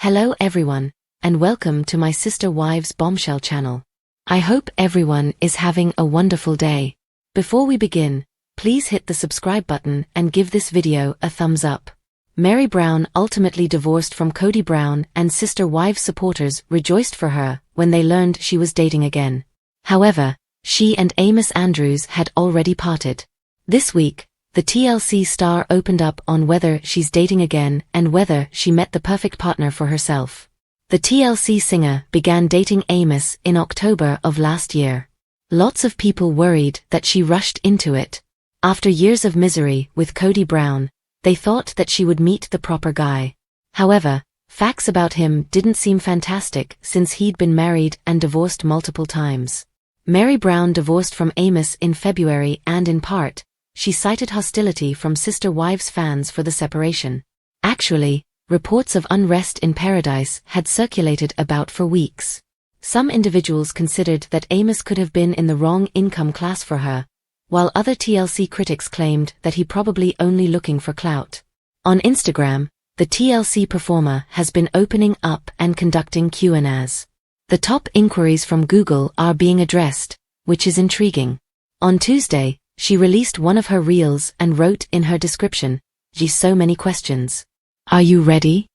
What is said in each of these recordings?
Hello everyone, and welcome to my sister wives Bombshell channel. I hope everyone is having a wonderful day. Before we begin, please hit the subscribe button and give this video a thumbs up. MERI Brown ultimately divorced from Kody Brown, and sister wives supporters rejoiced for her when they learned she was dating again. However, she and Amos Andrews had already parted. This week, the TLC star opened up on whether she's dating again and whether she met the perfect partner for herself. The TLC singer began dating Amos in October of last year. Lots of people worried that she rushed into it. After years of misery with Kody Brown, they thought that she would meet the proper guy. However, facts about him didn't seem fantastic since he'd been married and divorced multiple times. MERI Brown divorced from Amos in February, and in part, she cited hostility from sister wives fans for the separation. Actually, reports of unrest in Paradise had circulated about for weeks. Some individuals considered that Amos could have been in the wrong income class for her, while other TLC critics claimed that he probably only looking for clout. On Instagram, the TLC performer has been opening up and conducting Q&As. The top inquiries from Google are being addressed, which is intriguing. On Tuesday, she released one of her reels and wrote in her description, "Gee, so many questions. Are you ready?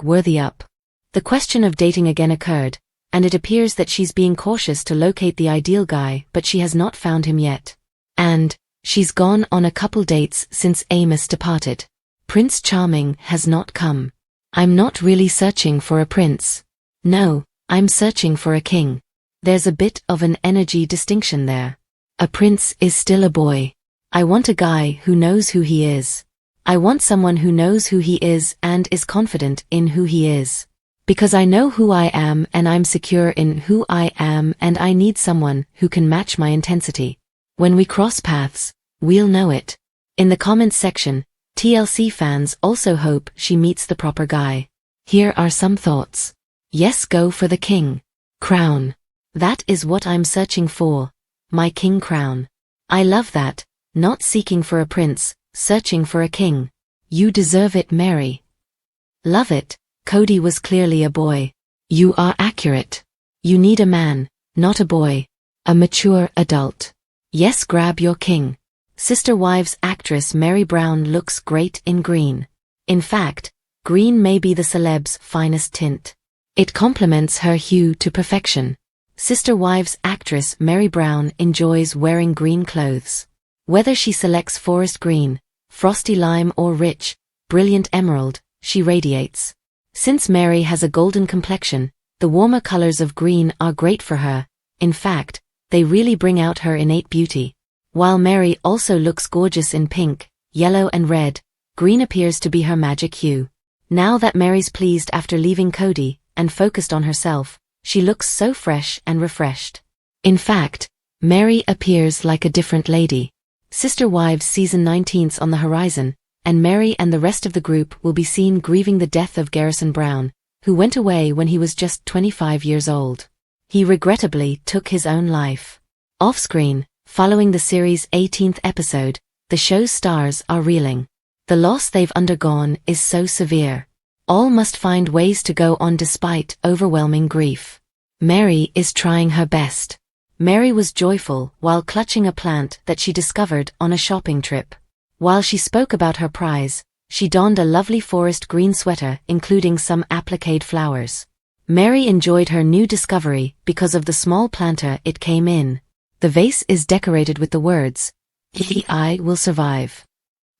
#worthy-up." The question of dating again occurred, and it appears that she's being cautious to locate the ideal guy, but she has not found him yet. And she's gone on a couple dates since Amos departed. Prince Charming has not come. I'm not really searching for a prince. No, I'm searching for a king. There's a bit of an energy distinction there. A prince is still a boy. I want a guy who knows who he is. I want someone who knows who he is and is confident in who he is. Because I know who I am and I'm secure in who I am, and I need someone who can match my intensity. When we cross paths, we'll know it. In the comments section, TLC fans also hope she meets the proper guy. Here are some thoughts. Yes, go for the king. Crown. That is what I'm searching for. My king crown. I love that, not seeking for a prince, searching for a king. You deserve it, MERI. Love it, Kody was clearly a boy. You are accurate. You need a man, not a boy. A mature adult. Yes, grab your king. Sister wives actress MERI Brown looks great in green. In fact, green may be the celeb's finest tint. It complements her hue to perfection. Sister wives actress MERI Brown enjoys wearing green clothes. Whether she selects forest green, frosty lime or rich, brilliant emerald, she radiates. Since MERI has a golden complexion, the warmer colors of green are great for her. In fact, they really bring out her innate beauty. While MERI also looks gorgeous in pink, yellow and red, green appears to be her magic hue. Now that MERI's pleased after leaving Kody and focused on herself, she looks so fresh and refreshed. In fact, MERI appears like a different lady. Sister Wives Season 19's on the horizon, and MERI and the rest of the group will be seen grieving the death of Garrison Brown, who went away when he was just 25 years old. He regrettably took his own life. Off-screen, following the series' 18th episode, the show's stars are reeling. The loss they've undergone is so severe. All must find ways to go on despite overwhelming grief. MERI is trying her best. MERI was joyful while clutching a plant that she discovered on a shopping trip. While she spoke about her prize, she donned a lovely forest green sweater including some appliqued flowers. MERI enjoyed her new discovery because of the small planter it came in. The vase is decorated with the words, "I will survive."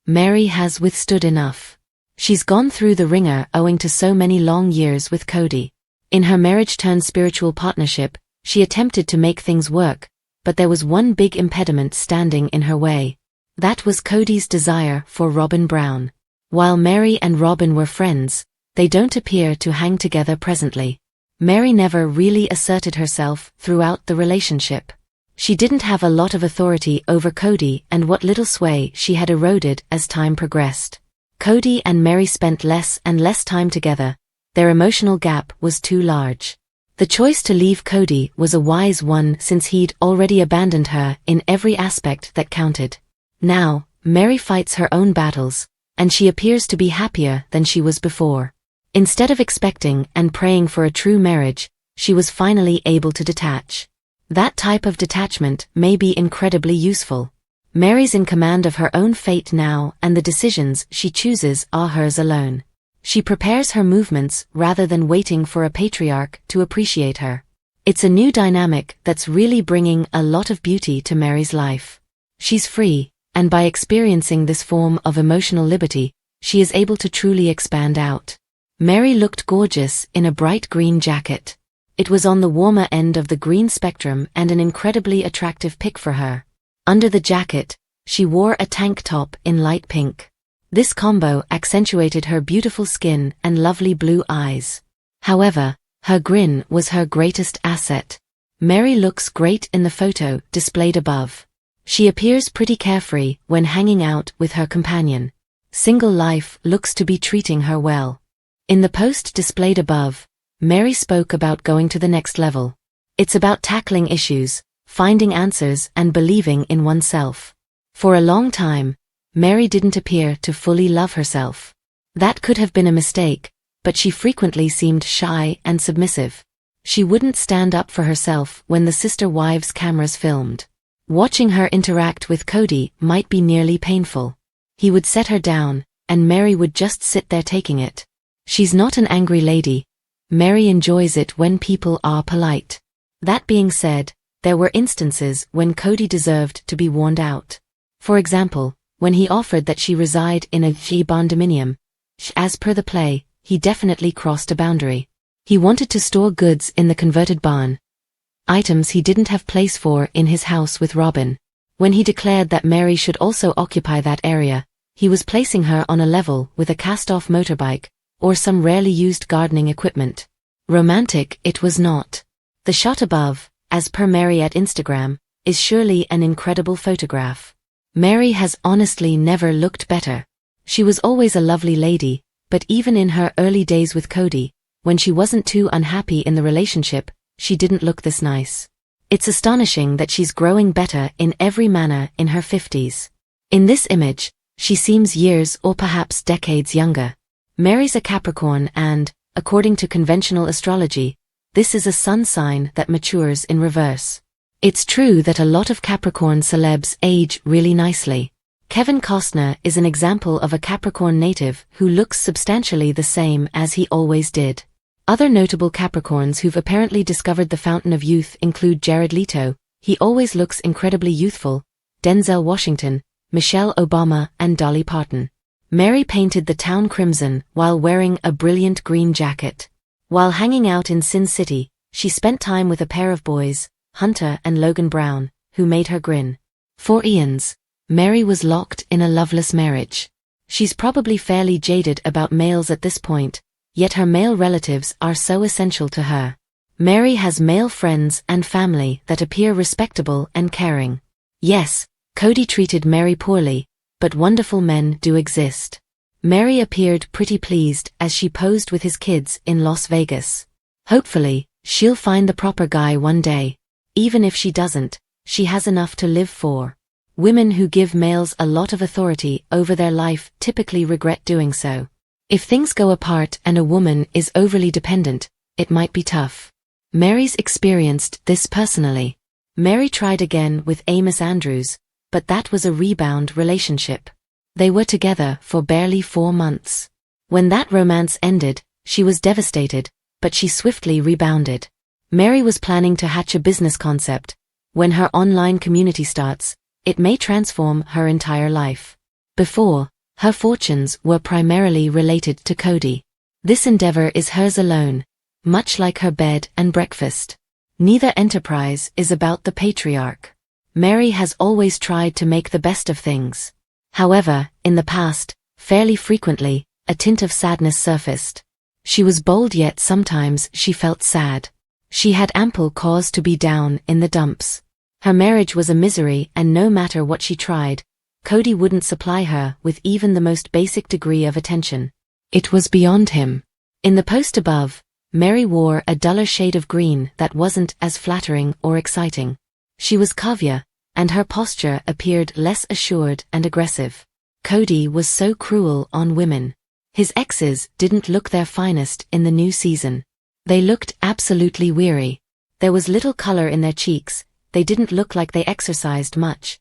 MERI has withstood enough. She's gone through the ringer owing to so many long years with Kody. In her marriage-turned-spiritual partnership, she attempted to make things work, but there was one big impediment standing in her way. That was Kody's desire for Robin Brown. While MERI and Robin were friends, they don't appear to hang together presently. MERI never really asserted herself throughout the relationship. She didn't have a lot of authority over Kody, and what little sway she had eroded as time progressed. Kody and MERI spent less and less time together. Their emotional gap was too large. The choice to leave Kody was a wise one since he'd already abandoned her in every aspect that counted. Now, MERI fights her own battles, and she appears to be happier than she was before. Instead of expecting and praying for a true marriage, she was finally able to detach. That type of detachment may be incredibly useful. Mary's in command of her own fate now, and the decisions she chooses are hers alone. She prepares her movements rather than waiting for a patriarch to appreciate her. It's a new dynamic that's really bringing a lot of beauty to Mary's life. She's free, and by experiencing this form of emotional liberty, she is able to truly expand out. Mary looked gorgeous in a bright green jacket. It was on the warmer end of the green spectrum and an incredibly attractive pick for her. Under the jacket, she wore a tank top in light pink. This combo accentuated her beautiful skin and lovely blue eyes. However, her grin was her greatest asset. Mary looks great in the photo displayed above. She appears pretty carefree when hanging out with her companion. Single life looks to be treating her well. In the post displayed above, Mary spoke about going to the next level. It's about tackling issues, finding answers and believing in oneself. For a long time, Mary didn't appear to fully love herself. That could have been a mistake, but she frequently seemed shy and submissive. She wouldn't stand up for herself when the sister wives' cameras filmed. Watching her interact with Kody might be nearly painful. He would set her down, and Mary would just sit there taking it. She's not an angry lady. Mary enjoys it when people are polite. That being said, there were instances when Kody deserved to be warned out. For example, when he offered that she reside in a condominium. As per the play, he definitely crossed a boundary. He wanted to store goods in the converted barn. Items he didn't have place for in his house with Robin. When he declared that Mary should also occupy that area, he was placing her on a level with a cast-off motorbike, or some rarely used gardening equipment. Romantic it was not. The shot above, as per Mary at Instagram, is surely an incredible photograph. Mary has honestly never looked better. She was always a lovely lady, but even in her early days with Kody, when she wasn't too unhappy in the relationship, she didn't look this nice. It's astonishing that she's growing better in every manner in her 50s. In this image, she seems years or perhaps decades younger. Mary's a Capricorn and, according to conventional astrology, this is a sun sign that matures in reverse. It's true that a lot of Capricorn celebs age really nicely. Kevin Costner is an example of a Capricorn native who looks substantially the same as he always did. Other notable Capricorns who've apparently discovered the fountain of youth include Jared Leto, he always looks incredibly youthful, Denzel Washington, Michelle Obama and Dolly Parton. Mary painted the town crimson while wearing a brilliant green jacket. While hanging out in Sin City, she spent time with a pair of boys, Hunter and Logan Brown, who made her grin. For Ians, Mary was locked in a loveless marriage. She's probably fairly jaded about males at this point, yet her male relatives are so essential to her. Mary has male friends and family that appear respectable and caring. Yes, Kody treated Mary poorly, but wonderful men do exist. Mary appeared pretty pleased as she posed with his kids in Las Vegas. Hopefully, she'll find the proper guy one day. Even if she doesn't, she has enough to live for. Women who give males a lot of authority over their life typically regret doing so. If things go apart and a woman is overly dependent, it might be tough. Mary's experienced this personally. Mary tried again with Amos Andrews, but that was a rebound relationship. They were together for barely 4 months. When that romance ended, she was devastated, but she swiftly rebounded. Mary was planning to hatch a business concept. When her online community starts, it may transform her entire life. Before, her fortunes were primarily related to Kody. This endeavor is hers alone, much like her bed and breakfast. Neither enterprise is about the patriarch. Mary has always tried to make the best of things. However, in the past, fairly frequently, a tint of sadness surfaced. She was bold yet sometimes she felt sad. She had ample cause to be down in the dumps. Her marriage was a misery and no matter what she tried, Kody wouldn't supply her with even the most basic degree of attention. It was beyond him. In the post above, Mary wore a duller shade of green that wasn't as flattering or exciting. She was caviar, and her posture appeared less assured and aggressive. Kody was so cruel on women. His exes didn't look their finest in the new season. They looked absolutely weary. There was little color in their cheeks, they didn't look like they exercised much.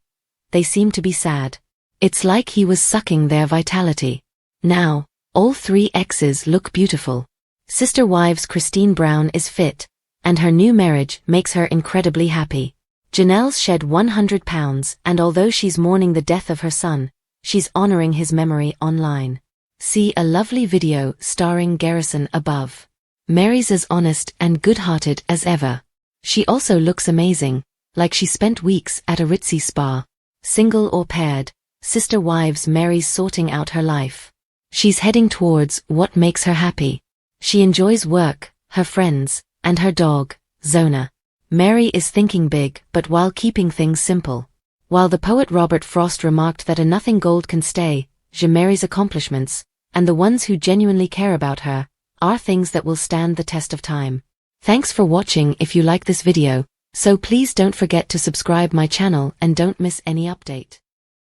They seemed to be sad. It's like he was sucking their vitality. Now, all 3 exes look beautiful. Sister Wives Christine Brown is fit, and her new marriage makes her incredibly happy. Janelle's shed 100 pounds, and although she's mourning the death of her son, she's honoring his memory online. See a lovely video starring Garrison above. Meri's as honest and good-hearted as ever. She also looks amazing, like she spent weeks at a ritzy spa. Single or paired, Sister Wives Meri's sorting out her life. She's heading towards what makes her happy. She enjoys work, her friends, and her dog, Zona. Meri is thinking big but while keeping things simple. While the poet Robert Frost remarked that a nothing gold can stay, Meri's accomplishments, and the ones who genuinely care about her, are things that will stand the test of time. Thanks for watching. If you like this video, so please don't forget to subscribe my channel and don't miss any update.